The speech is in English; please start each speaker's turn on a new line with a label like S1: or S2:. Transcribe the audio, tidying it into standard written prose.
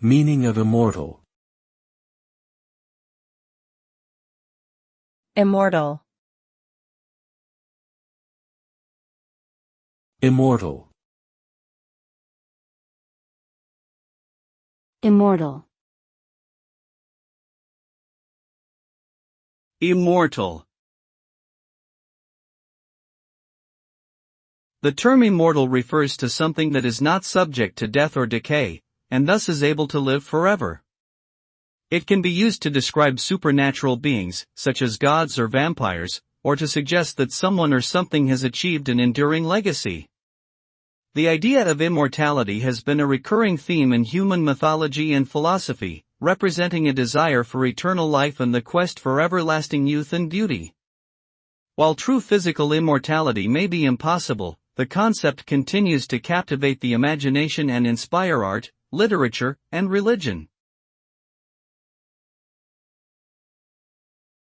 S1: Meaning of immortal.
S2: Immortal.
S1: Immortal.
S3: Immortal.
S4: Immortal. The term immortal refers to something that is not subject to death or decay, and thus is able to live forever. It can be used to describe supernatural beings, such as gods or vampires, or to suggest that someone or something has achieved an enduring legacy. The idea of immortality has been a recurring theme in human mythology and philosophy, representing a desire for eternal life and the quest for everlasting youth and beauty. While true physical immortality may be impossible, the concept continues to captivate the imagination and inspire art, literature, and religion.